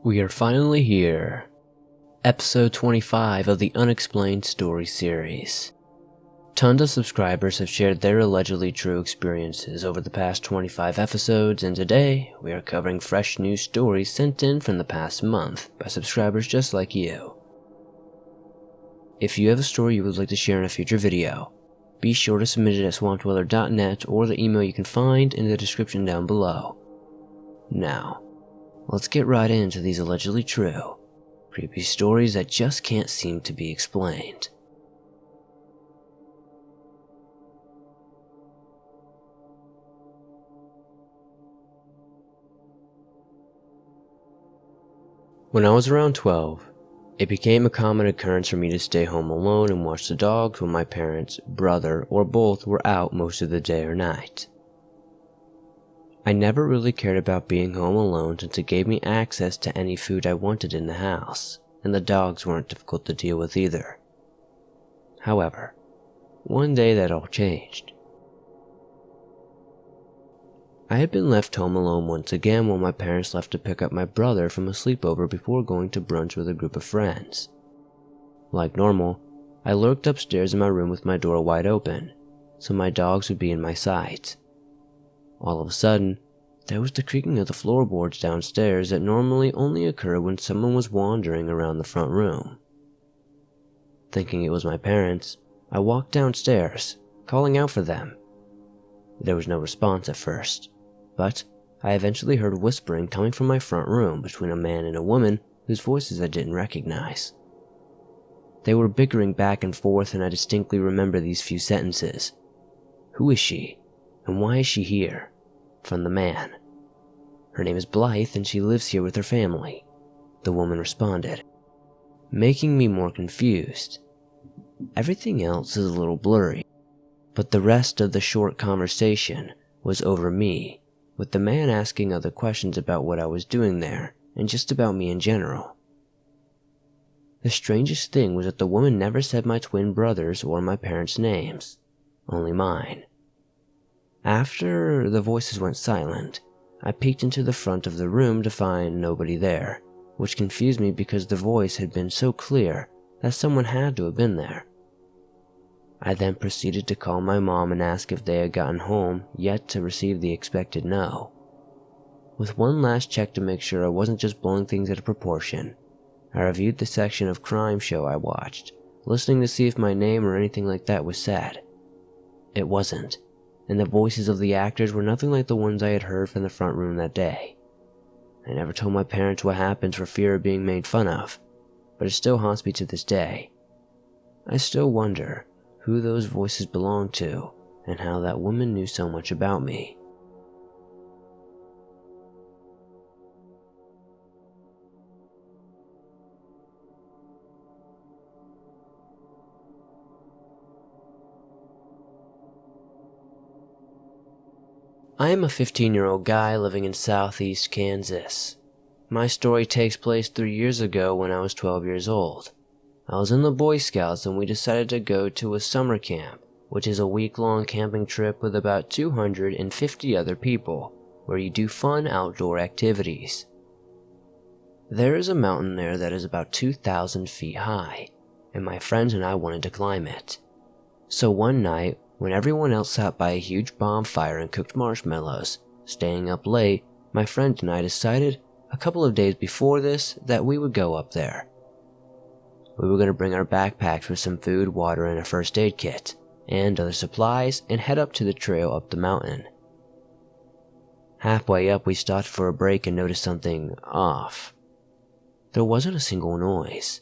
We are finally here. Episode 25 of the Unexplained story series. Tons of subscribers have shared their allegedly true experiences over the past 25 episodes, and today we are covering fresh new stories sent in from the past month by subscribers just like you. If you have a story you would like to share in a future video, be sure to submit it at swampdweller.net or the email you can find in the description down below. Now, let's get right into these allegedly true, creepy stories that just can't seem to be explained. When I was around 12, it became a common occurrence for me to stay home alone and watch the dogs when my parents, brother, or both were out most of the day or night. I never really cared about being home alone since it gave me access to any food I wanted in the house, and the dogs weren't difficult to deal with either. However, one day that all changed. I had been left home alone once again while my parents left to pick up my brother from a sleepover before going to brunch with a group of friends. Like normal, I lurked upstairs in my room with my door wide open, so my dogs would be in my sight. All of a sudden, there was the creaking of the floorboards downstairs that normally only occurred when someone was wandering around the front room. Thinking it was my parents, I walked downstairs, calling out for them. There was no response at first, but I eventually heard whispering coming from my front room between a man and a woman whose voices I didn't recognize. They were bickering back and forth, and I distinctly remember these few sentences. "Who is she? And why is she here?" From the man. "Her name is Blythe and she lives here with her family," the woman responded, making me more confused. Everything else is a little blurry, but the rest of the short conversation was over me, with the man asking other questions about what I was doing there, and just about me in general. The strangest thing was that the woman never said my twin brothers or my parents' names, only mine. After the voices went silent, I peeked into the front of the room to find nobody there, which confused me because the voice had been so clear that someone had to have been there. I then proceeded to call my mom and ask if they had gotten home, yet to receive the expected no. With one last check to make sure I wasn't just blowing things out of proportion, I reviewed the section of crime show I watched, listening to see if my name or anything like that was said. It wasn't, and the voices of the actors were nothing like the ones I had heard from the front room that day. I never told my parents what happened for fear of being made fun of, but it still haunts me to this day. I still wonder who those voices belonged to, and how that woman knew so much about me. I am a 15-year-old guy living in southeast Kansas. My story takes place 3 years ago when I was 12 years old. I was in the Boy Scouts and we decided to go to a summer camp, which is a week-long camping trip with about 250 other people, where you do fun outdoor activities. There is a mountain there that is about 2,000 feet high, and my friends and I wanted to climb it. So one night, when everyone else sat by a huge bonfire and cooked marshmallows, staying up late, my friend and I decided, a couple of days before this, that we would go up there. We were going to bring our backpacks with some food, water, and a first aid kit, and other supplies, and head up to the trail up the mountain. Halfway up, we stopped for a break and noticed something off. There wasn't a single noise.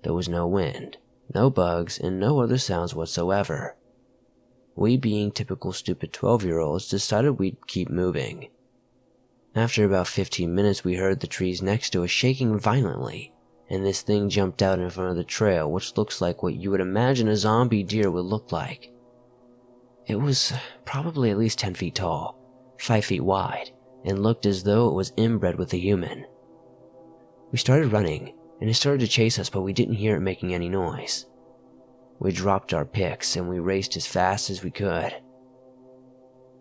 There was no wind, no bugs, and no other sounds whatsoever. We, being typical stupid 12-year-olds, decided we'd keep moving. After about 15 minutes, we heard the trees next to us shaking violently, and this thing jumped out in front of the trail, which looks like what you would imagine a zombie deer would look like. It was probably at least 10 feet tall, 5 feet wide, and looked as though it was inbred with a human. We started running, and it started to chase us, but we didn't hear it making any noise. We dropped our picks, and we raced as fast as we could.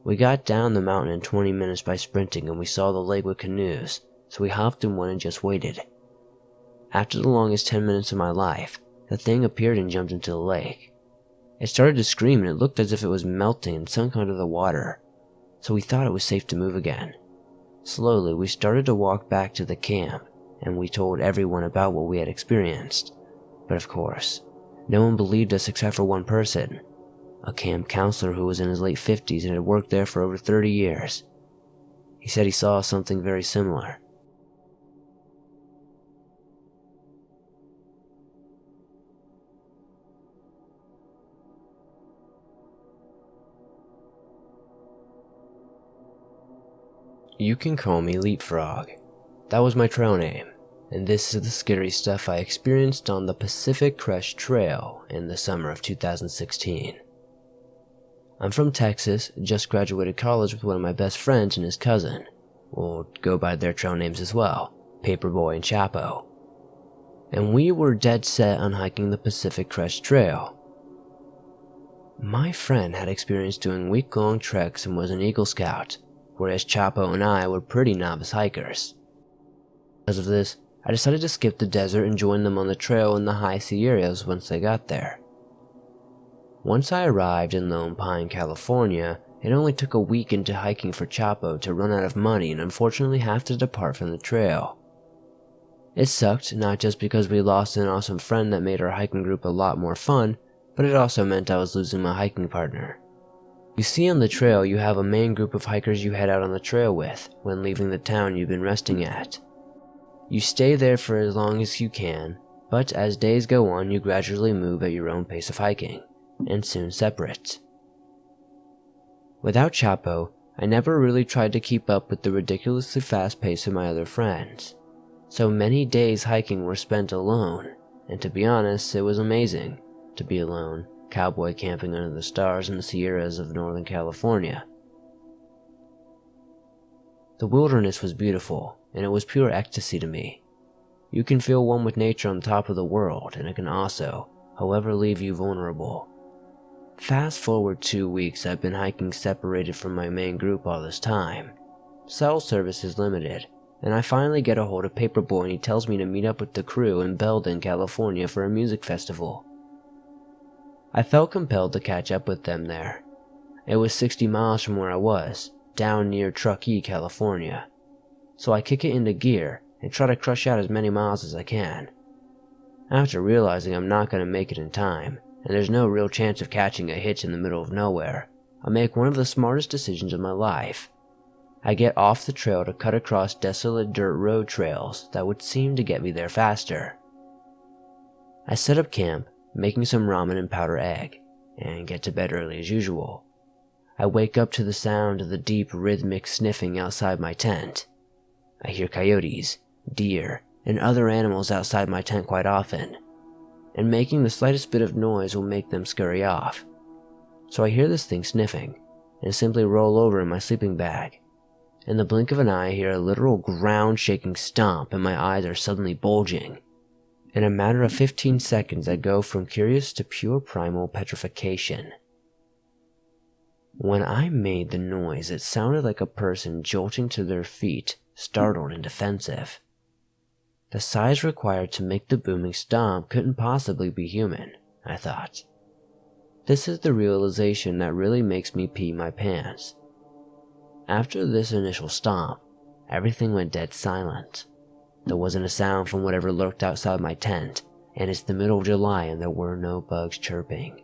We got down the mountain in 20 minutes by sprinting, and we saw the lake with canoes, so we hopped in one and just waited. After the longest 10 minutes of my life, the thing appeared and jumped into the lake. It started to scream and it looked as if it was melting and sunk under the water, so we thought it was safe to move again. Slowly, we started to walk back to the camp, and we told everyone about what we had experienced. But of course, no one believed us except for one person, a camp counselor who was in his late 50s and had worked there for over 30 years. He said he saw something very similar. You can call me Leapfrog. That was my trail name, and this is the scary stuff I experienced on the Pacific Crest Trail in the summer of 2016. I'm from Texas, just graduated college with one of my best friends and his cousin. We'll go by their trail names as well, Paperboy and Chapo. And we were dead set on hiking the Pacific Crest Trail. My friend had experience doing week-long treks and was an Eagle Scout, whereas Chapo and I were pretty novice hikers. Because of this, I decided to skip the desert and join them on the trail in the high Sierras once they got there. Once I arrived in Lone Pine, California, it only took a week into hiking for Chapo to run out of money and unfortunately have to depart from the trail. It sucked, not just because we lost an awesome friend that made our hiking group a lot more fun, but it also meant I was losing my hiking partner. You see, on the trail you have a main group of hikers you head out on the trail with when leaving the town you've been resting at. You stay there for as long as you can, but as days go on you gradually move at your own pace of hiking, and soon separate. Without Chapo, I never really tried to keep up with the ridiculously fast pace of my other friends, so many days hiking were spent alone, and to be honest, it was amazing to be alone, cowboy camping under the stars in the Sierras of Northern California. The wilderness was beautiful, and it was pure ecstasy to me. You can feel one with nature on top of the world, and it can also, however, leave you vulnerable. Fast forward 2 weeks, I've been hiking separated from my main group all this time. Cell service is limited, and I finally get a hold of Paperboy and he tells me to meet up with the crew in Belden, California for a music festival. I felt compelled to catch up with them there. It was 60 miles from where I was, down near Truckee, California. So I kick it into gear and try to crush out as many miles as I can. After realizing I'm not going to make it in time, and there's no real chance of catching a hitch in the middle of nowhere, I make one of the smartest decisions of my life. I get off the trail to cut across desolate dirt road trails that would seem to get me there faster. I set up camp, making some ramen and powder egg, and get to bed early as usual. I wake up to the sound of the deep rhythmic sniffing outside my tent. I hear coyotes, deer, and other animals outside my tent quite often, and making the slightest bit of noise will make them scurry off. So I hear this thing sniffing, and simply roll over in my sleeping bag. In the blink of an eye I hear a literal ground-shaking stomp and my eyes are suddenly bulging. In a matter of 15 seconds I go from curious to pure primal petrification. When I made the noise, it sounded like a person jolting to their feet, startled and defensive. The size required to make the booming stomp couldn't possibly be human, I thought. This is the realization that really makes me pee my pants. After this initial stomp, everything went dead silent. There wasn't a sound from whatever lurked outside my tent, and it's the middle of July and there were no bugs chirping.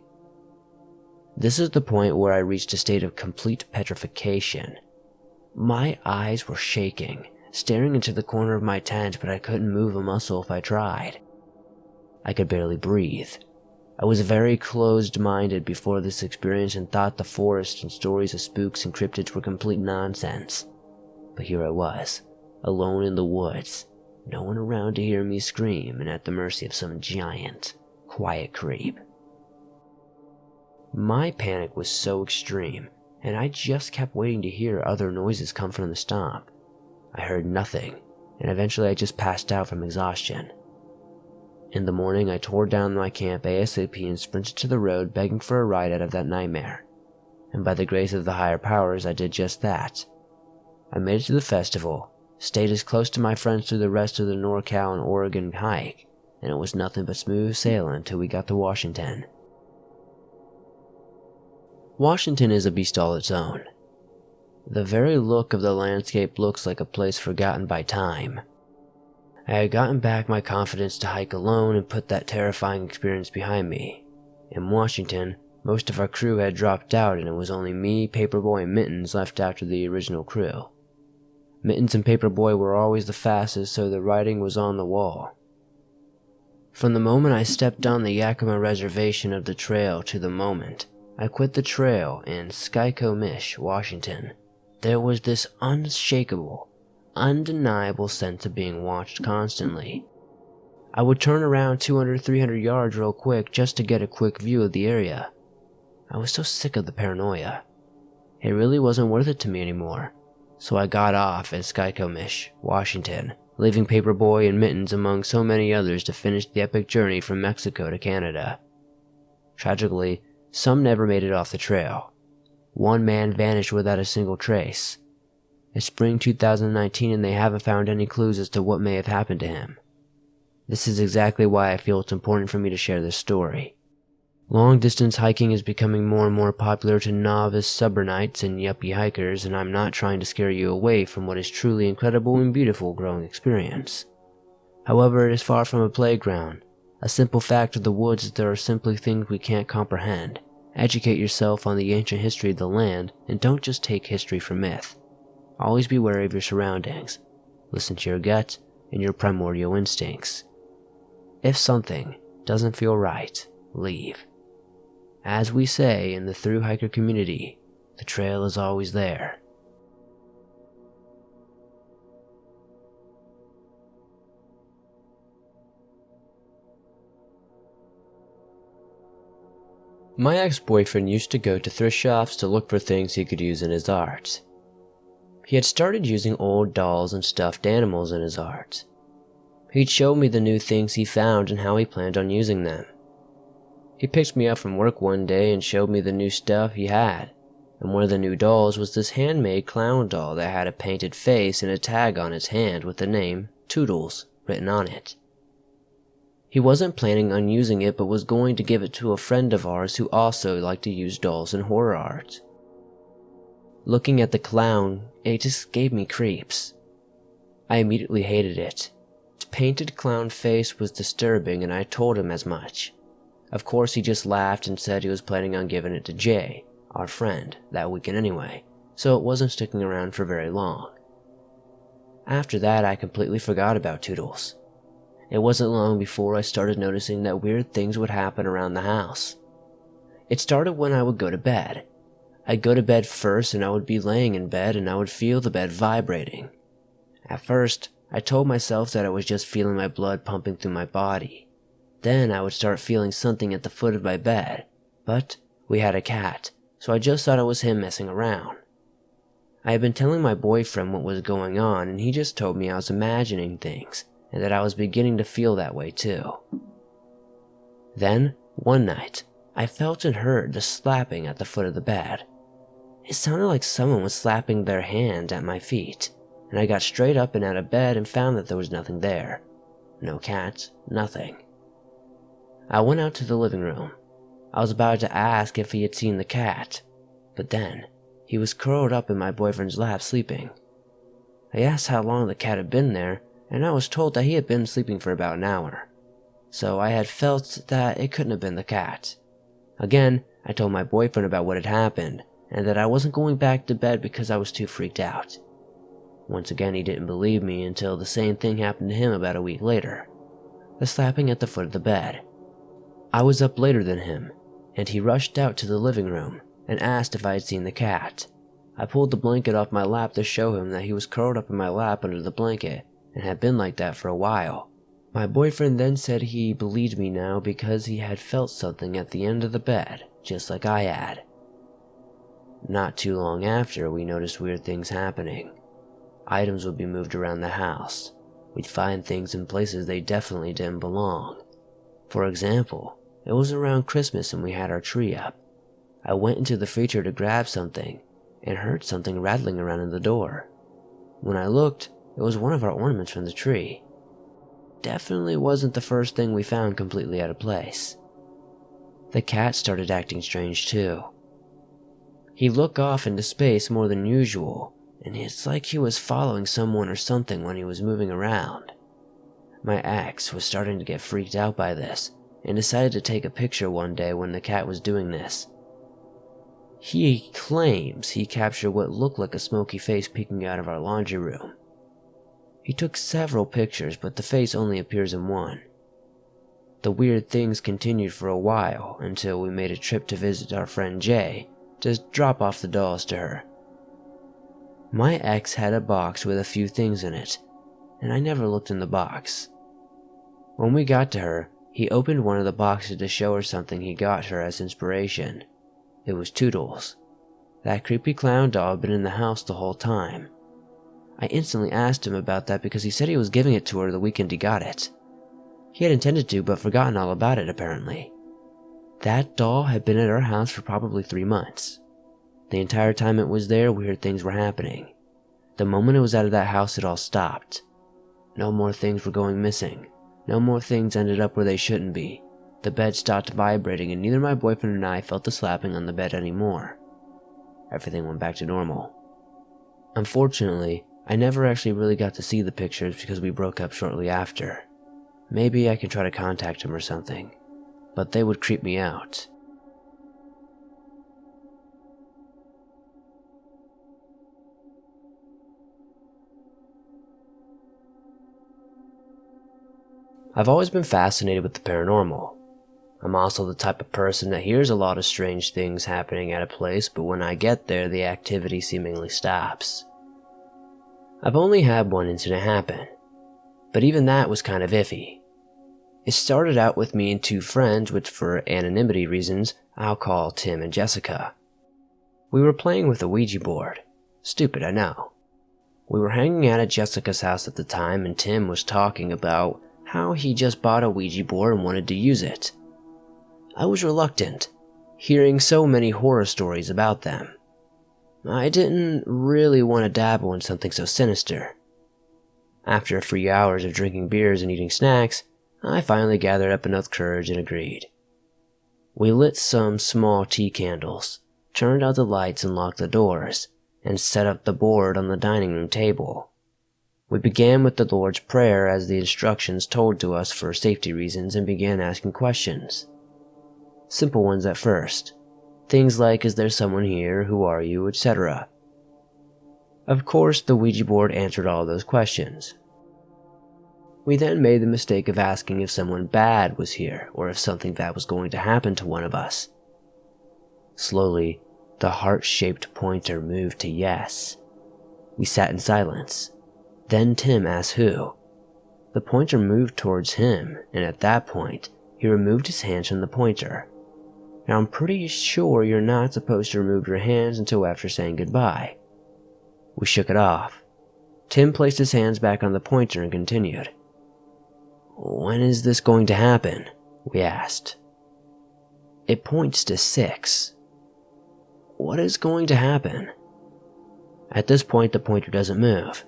This is the point where I reached a state of complete petrification. My eyes were shaking, staring into the corner of my tent, but I couldn't move a muscle if I tried. I could barely breathe. I was very closed-minded before this experience and thought the forest and stories of spooks and cryptids were complete nonsense. But here I was, alone in the woods, no one around to hear me scream and at the mercy of some giant, quiet creep. My panic was so extreme, and I just kept waiting to hear other noises come from the stomp. I heard nothing, and eventually I just passed out from exhaustion. In the morning, I tore down my camp ASAP and sprinted to the road begging for a ride out of that nightmare. And by the grace of the higher powers, I did just that. I made it to the festival, stayed as close to my friends through the rest of the NorCal and Oregon hike, and it was nothing but smooth sailing until we got to Washington. Washington is a beast all its own. The very look of the landscape looks like a place forgotten by time. I had gotten back my confidence to hike alone and put that terrifying experience behind me. In Washington, most of our crew had dropped out and it was only me, Paperboy, and Mittens left after the original crew. Mittens and Paperboy were always the fastest, so the writing was on the wall. From the moment I stepped on the Yakima reservation of the trail to the moment I quit the trail in Skykomish, Washington, there was this unshakable, undeniable sense of being watched constantly. I would turn around 200-300 yards real quick just to get a quick view of the area. I was so sick of the paranoia. It really wasn't worth it to me anymore, so I got off at Skykomish, Washington, leaving Paperboy and Mittens among so many others to finish the epic journey from Mexico to Canada. Tragically, some never made it off the trail. One man vanished without a single trace. It's spring 2019 and they haven't found any clues as to what may have happened to him. This is exactly why I feel it's important for me to share this story. Long-distance hiking is becoming more and more popular to novice suburbanites and yuppie hikers, and I'm not trying to scare you away from what is truly incredible and beautiful growing experience. However, it is far from a playground. A simple fact of the woods is there are simply things we can't comprehend. Educate yourself on the ancient history of the land, and don't just take history for myth. Always be wary of your surroundings. Listen to your gut and your primordial instincts. If something doesn't feel right, leave. As we say in the thru hiker community, the trail is always there. My ex-boyfriend used to go to thrift shops to look for things he could use in his art. He had started using old dolls and stuffed animals in his art. He'd show me the new things he found and how he planned on using them. He picked me up from work one day and showed me the new stuff he had, and one of the new dolls was this handmade clown doll that had a painted face and a tag on its hand with the name Toodles written on it. He wasn't planning on using it but was going to give it to a friend of ours who also liked to use dolls in horror art. Looking at the clown, it just gave me creeps. I immediately hated it. Its painted clown face was disturbing and I told him as much. Of course he just laughed and said he was planning on giving it to Jay, our friend, that weekend anyway, so it wasn't sticking around for very long. After that I completely forgot about Toodles. It wasn't long before I started noticing that weird things would happen around the house. It started when I would go to bed. I'd go to bed first and I would be laying in bed and I would feel the bed vibrating. At first, I told myself that I was just feeling my blood pumping through my body. Then I would start feeling something at the foot of my bed, but we had a cat, so I just thought it was him messing around. I had been telling my boyfriend what was going on and he just told me I was imagining things, and that I was beginning to feel that way too. Then, one night, I felt and heard the slapping at the foot of the bed. It sounded like someone was slapping their hand at my feet, and I got straight up and out of bed and found that there was nothing there. No cat, nothing. I went out to the living room. I was about to ask if he had seen the cat, but then he was curled up in my boyfriend's lap sleeping. I asked how long the cat had been there, and I was told that he had been sleeping for about an hour. So I had felt that it couldn't have been the cat. Again, I told my boyfriend about what had happened, and that I wasn't going back to bed because I was too freaked out. Once again he didn't believe me until the same thing happened to him about a week later. The slapping at the foot of the bed. I was up later than him, and he rushed out to the living room and asked if I had seen the cat. I pulled the blanket off my lap to show him that he was curled up in my lap under the blanket, and had been like that for a while. My boyfriend then said he believed me now because he had felt something at the end of the bed, just like I had. Not too long after, we noticed weird things happening. Items would be moved around the house. We'd find things in places they definitely didn't belong. For example, it was around Christmas and we had our tree up. I went into the freezer to grab something, and heard something rattling around in the door. When I looked, It was one of our ornaments from the tree. Definitely wasn't the first thing we found completely out of place. The cat started acting strange too. He looked off into space more than usual, and it's like he was following someone or something when he was moving around. My ex was starting to get freaked out by this, and decided to take a picture one day when the cat was doing this. He claims he captured what looked like a smoky face peeking out of our laundry room. He took several pictures, but the face only appears in one. The weird things continued for a while until we made a trip to visit our friend Jay to drop off the dolls to her. My ex had a box with a few things in it, and I never looked in the box. When we got to her, he opened one of the boxes to show her something he got her as inspiration. It was Toodles. That creepy clown doll had been in the house the whole time. I instantly asked him about that because he said he was giving it to her the weekend he got it. He had intended to, but forgotten all about it apparently. That doll had been at our house for probably 3 months. The entire time it was there, weird things were happening. The moment it was out of that house, it all stopped. No more things were going missing. No more things ended up where they shouldn't be. The bed stopped vibrating, and neither my boyfriend and I felt the slapping on the bed anymore. Everything went back to normal. Unfortunately, I never actually really got to see the pictures because we broke up shortly after. Maybe I can try to contact him or something, but they would creep me out. I've always been fascinated with the paranormal. I'm also the type of person that hears a lot of strange things happening at a place, but when I get there, the activity seemingly stops. I've only had one incident happen, but even that was kind of iffy. It started out with me and 2 friends, which for anonymity reasons, I'll call Tim and Jessica. We were playing with a Ouija board. Stupid, I know. We were hanging out at Jessica's house at the time, and Tim was talking about how he just bought a Ouija board and wanted to use it. I was reluctant, hearing so many horror stories about them. I didn't really want to dabble in something so sinister. After a few hours of drinking beers and eating snacks, I finally gathered up enough courage and agreed. We lit some small tea candles, turned out the lights and locked the doors, and set up the board on the dining room table. We began with the Lord's Prayer as the instructions told to us for safety reasons and began asking questions. Simple ones at first. Things like, is there someone here, who are you, etc. Of course, the Ouija board answered all those questions. We then made the mistake of asking if someone bad was here or if something bad was going to happen to one of us. Slowly, the heart-shaped pointer moved to yes. We sat in silence. Then Tim asked who. The pointer moved towards him, and at that point, he removed his hands from the pointer. Now I'm pretty sure you're not supposed to remove your hands until after saying goodbye. We shook it off. Tim placed his hands back on the pointer and continued. When is this going to happen? We asked. It points to 6. What is going to happen? At this point, the pointer doesn't move.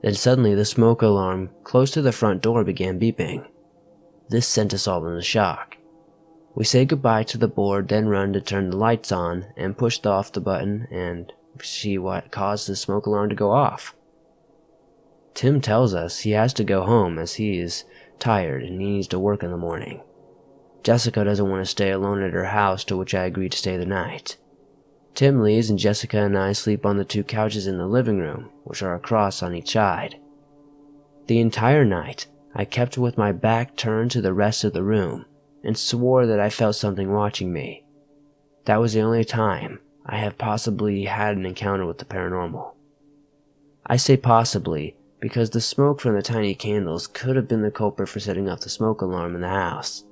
Then suddenly the smoke alarm close to the front door began beeping. This sent us all into shock. We said goodbye to the board, then run to turn the lights on and pushed off the button and see what caused the smoke alarm to go off. Tim tells us he has to go home as he is tired and he needs to work in the morning. Jessica doesn't want to stay alone at her house, to which I agree to stay the night. Tim leaves and Jessica and I sleep on the 2 couches in the living room, which are across on each side. The entire night, I kept with my back turned to the rest of the room and swore that I felt something watching me. That was the only time I have possibly had an encounter with the paranormal. I say possibly because the smoke from the tiny candles could have been the culprit for setting off the smoke alarm in the house.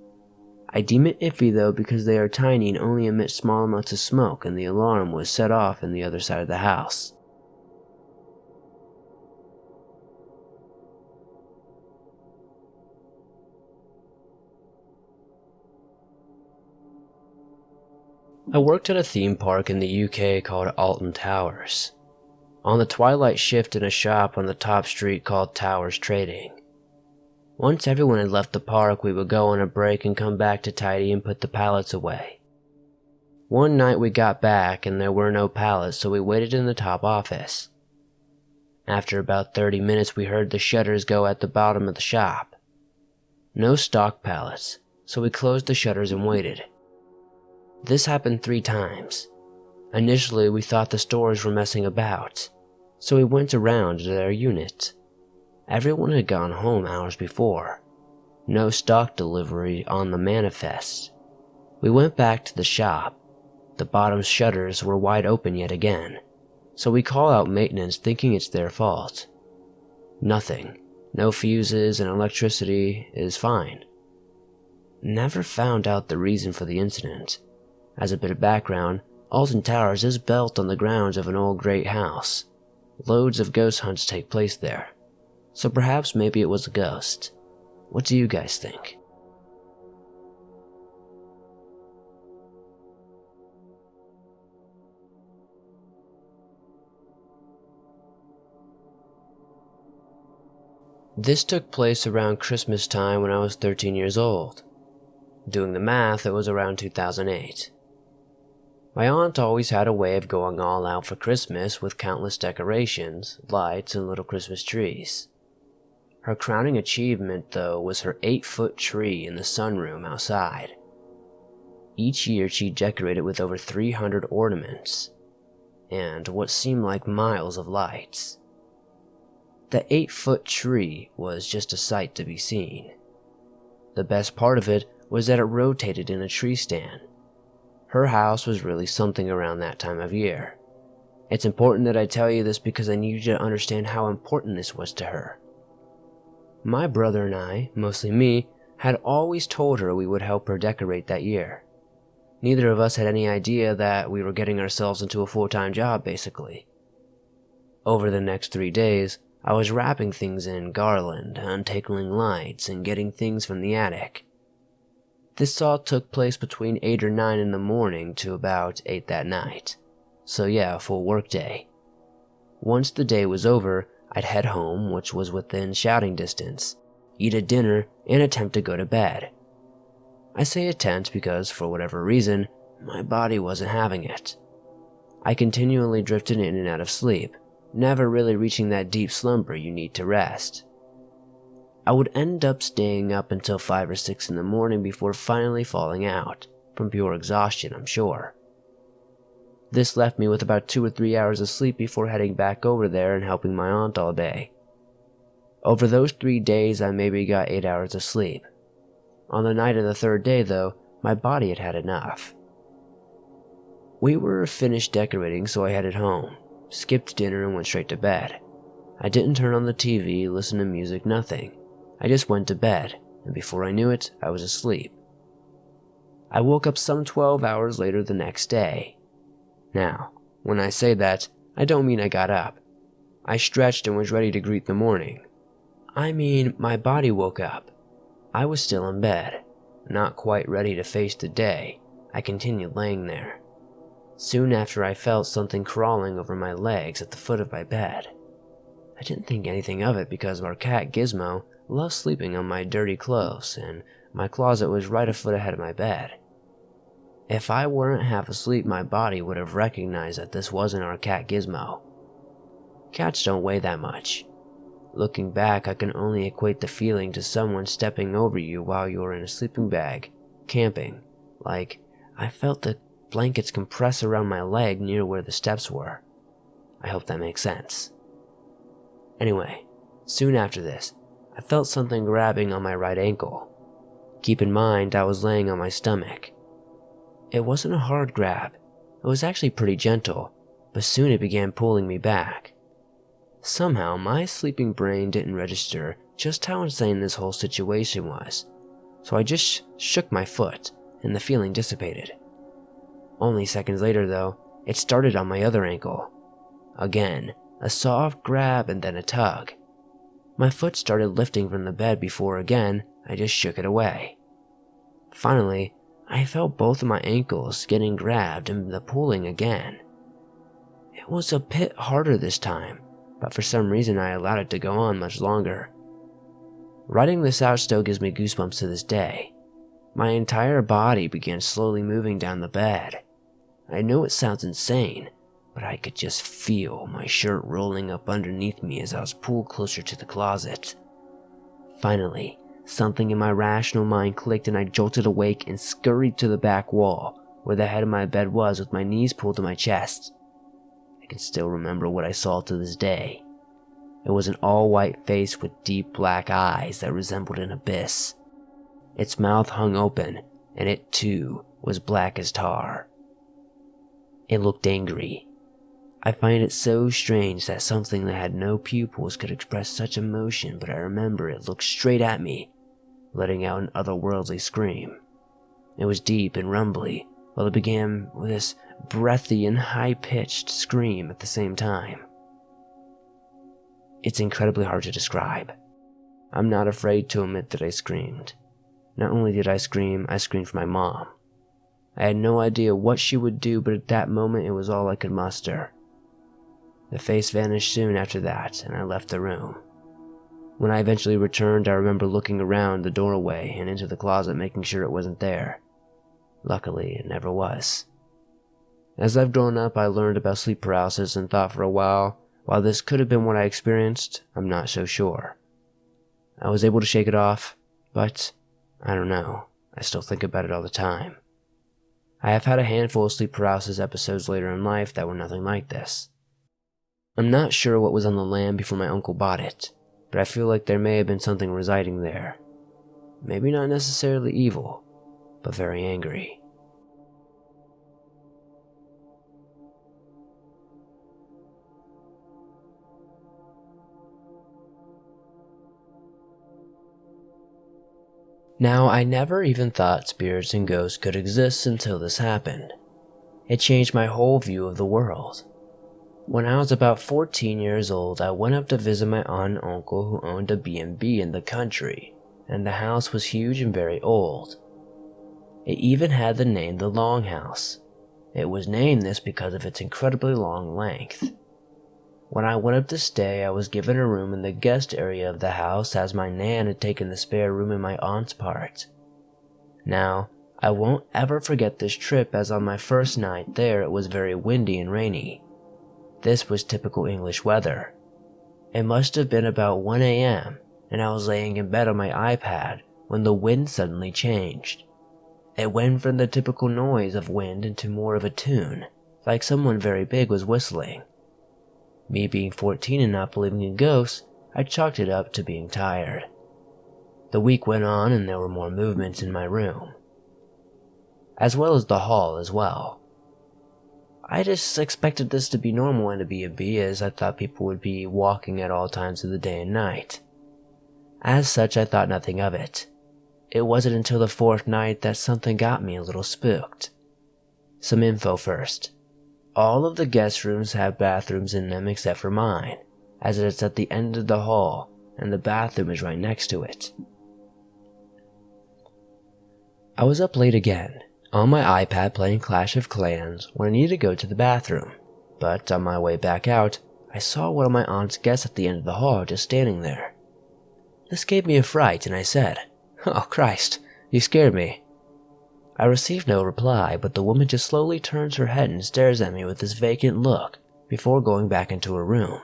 I deem it iffy though because they are tiny and only emit small amounts of smoke, and the alarm was set off in the other side of the house. I worked at a theme park in the UK called Alton Towers. on the twilight shift in a shop on the top street called Towers Trading. Once everyone had left the park, we would go on a break and come back to tidy and put the pallets away. One night we got back and there were no pallets, so we waited in the top office. After about 30 minutes we heard the shutters go at the bottom of the shop. No stock pallets, so we closed the shutters and waited. This happened 3 times. Initially we thought the stores were messing about, so we went around to their unit. Everyone had gone home hours before. No stock delivery on the manifest. We went back to the shop. The bottom shutters were wide open yet again, so we call out maintenance thinking it's their fault. Nothing. No fuses and electricity is fine. Never found out the reason for the incident. As a bit of background, Alton Towers is built on the grounds of an old great house. Loads of ghost hunts take place there, so perhaps maybe it was a ghost. What do you guys think? This took place around Christmas time when I was 13 years old. Doing the math, it was around 2008. My aunt always had a way of going all out for Christmas with countless decorations, lights, and little Christmas trees. Her crowning achievement, though, was her 8-foot tree in the sunroom outside. Each year she decorated with over 300 ornaments, and what seemed like miles of lights. The 8-foot tree was just a sight to be seen. The best part of it was that it rotated in a tree stand. Her house was really something around that time of year. It's important that I tell you this because I need you to understand how important this was to her. My brother and I, mostly me, had always told her we would help her decorate that year. Neither of us had any idea that we were getting ourselves into a full-time job, basically. Over the next 3 days, I was wrapping things in garland, untangling lights, and getting things from the attic. This all took place between 8 or 9 in the morning to about 8 that night. So yeah, a full work day. Once the day was over, I'd head home, which was within shouting distance, eat a dinner, and attempt to go to bed. I say attempt because, for whatever reason, my body wasn't having it. I continually drifted in and out of sleep, never really reaching that deep slumber you need to rest. I would end up staying up until 5 or 6 in the morning before finally falling out, from pure exhaustion, I'm sure. This left me with about 2 or 3 hours of sleep before heading back over there and helping my aunt all day. Over those 3 days, I maybe got 8 hours of sleep. On the night of the 3rd day, though, my body had had enough. We were finished decorating, so I headed home, skipped dinner, and went straight to bed. I didn't turn on the TV, listen to music, nothing. I just went to bed, and before I knew it, I was asleep. I woke up some 12 hours later the next day. Now, when I say that, I don't mean I got up. I stretched and was ready to greet the morning. I mean, my body woke up. I was still in bed, not quite ready to face the day. I continued laying there. Soon after, I felt something crawling over my legs at the foot of my bed. I didn't think anything of it because our cat Gizmo loved sleeping on my dirty clothes, and my closet was right a foot ahead of my bed. If I weren't half asleep, my body would have recognized that this wasn't our cat Gizmo. Cats don't weigh that much. Looking back, I can only equate the feeling to someone stepping over you while you're in a sleeping bag, camping. Like, I felt the blankets compress around my leg near where the steps were. I hope that makes sense. Anyway, soon after this, I felt something grabbing on my right ankle. Keep in mind, I was laying on my stomach. It wasn't a hard grab. It was actually pretty gentle, but soon it began pulling me back. Somehow, my sleeping brain didn't register just how insane this whole situation was, so I just shook my foot, and the feeling dissipated. Only seconds later, though, it started on my other ankle. Again, a soft grab and then a tug. My foot started lifting from the bed before again, I just shook it away. Finally, I felt both of my ankles getting grabbed and the pulling again. It was a bit harder this time, but for some reason I allowed it to go on much longer. Writing this out still gives me goosebumps to this day. My entire body began slowly moving down the bed. I know it sounds insane, but I could just feel my shirt rolling up underneath me as I was pulled closer to the closet. Finally, something in my rational mind clicked and I jolted awake and scurried to the back wall, where the head of my bed was, with my knees pulled to my chest. I can still remember what I saw to this day. It was an all-white face with deep black eyes that resembled an abyss. Its mouth hung open, and it too was black as tar. It looked angry. I find it so strange that something that had no pupils could express such emotion, but I remember it looked straight at me, letting out an otherworldly scream. It was deep and rumbly, while it began with this breathy and high-pitched scream at the same time. It's incredibly hard to describe. I'm not afraid to admit that I screamed. Not only did I screamed for my mom. I had no idea what she would do, but at that moment it was all I could muster. The face vanished soon after that, and I left the room. When I eventually returned, I remember looking around the doorway and into the closet, making sure it wasn't there. Luckily, it never was. As I've grown up, I learned about sleep paralysis and thought for a while this could have been what I experienced, I'm not so sure. I was able to shake it off, but I don't know, I still think about it all the time. I have had a handful of sleep paralysis episodes later in life that were nothing like this. I'm not sure what was on the land before my uncle bought it, but I feel like there may have been something residing there. Maybe not necessarily evil, but very angry. Now, I never even thought spirits and ghosts could exist until this happened. It changed my whole view of the world. When I was about 14 years old, I went up to visit my aunt and uncle who owned a B&B in the country, and the house was huge and very old. It even had the name the Longhouse. It was named this because of its incredibly long length. When I went up to stay, I was given a room in the guest area of the house, as my nan had taken the spare room in my aunt's part. Now, I won't ever forget this trip, as on my first night there it was very windy and rainy. This was typical English weather. It must have been about 1 a.m., and I was laying in bed on my iPad when the wind suddenly changed. It went from the typical noise of wind into more of a tune, like someone very big was whistling. Me being 14 and not believing in ghosts, I chalked it up to being tired. The week went on and there were more movements in my room, as well as the hall as well. I just expected this to be normal in a B&B, as I thought people would be walking at all times of the day and night. As such, I thought nothing of it. It wasn't until the fourth night that something got me a little spooked. Some info first. All of the guest rooms have bathrooms in them except for mine, as it's at the end of the hall and the bathroom is right next to it. I was up late again, on my iPad playing Clash of Clans when I needed to go to the bathroom, but on my way back out, I saw one of my aunt's guests at the end of the hall just standing there. This gave me a fright and I said, "Oh Christ, you scared me." I received no reply, but the woman just slowly turns her head and stares at me with this vacant look before going back into her room.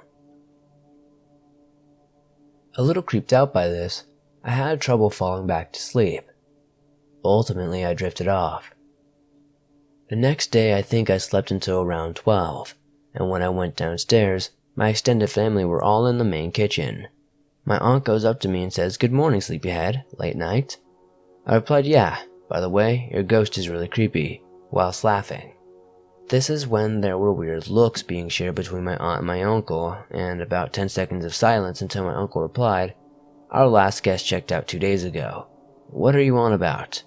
A little creeped out by this, I had trouble falling back to sleep. Ultimately, I drifted off. The next day, I think I slept until around 12, and when I went downstairs, my extended family were all in the main kitchen. My aunt goes up to me and says, "Good morning, sleepyhead, late night?" I replied, "Yeah, by the way, your ghost is really creepy," whilst laughing. This is when there were weird looks being shared between my aunt and my uncle, and about 10 seconds of silence until my uncle replied, "Our last guest checked out 2 days ago. What are you on about?"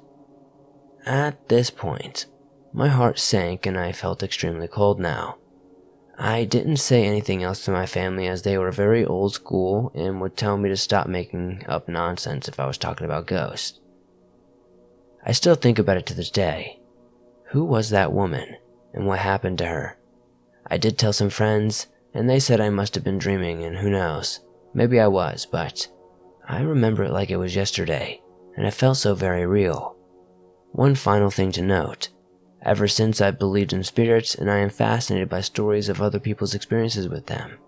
At this point, my heart sank and I felt extremely cold now. I didn't say anything else to my family, as they were very old school and would tell me to stop making up nonsense if I was talking about ghosts. I still think about it to this day. Who was that woman, and what happened to her? I did tell some friends, and they said I must have been dreaming, and who knows, maybe I was, but I remember it like it was yesterday, and it felt so very real. One final thing to note. Ever since I've believed in spirits, and I am fascinated by stories of other people's experiences with them.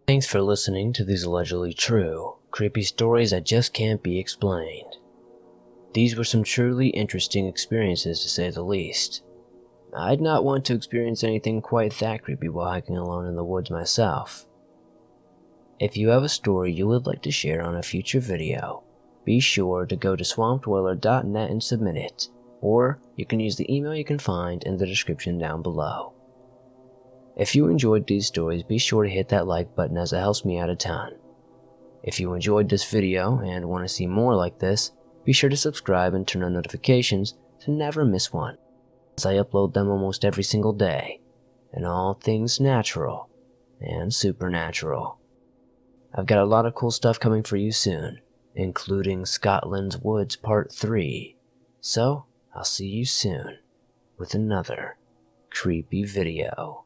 Thanks for listening to these allegedly true, creepy stories that just can't be explained. These were some truly interesting experiences to say the least. I'd not want to experience anything quite that creepy while hiking alone in the woods myself. If you have a story you would like to share on a future video, be sure to go to swampdweller.net and submit it, or you can use the email you can find in the description down below. If you enjoyed these stories, be sure to hit that like button as it helps me out a ton. If you enjoyed this video and want to see more like this, be sure to subscribe and turn on notifications to never miss one, as I upload them almost every single day, and all things natural and supernatural. I've got a lot of cool stuff coming for you soon, including Scotland's Woods Part 3, so I'll see you soon with another creepy video.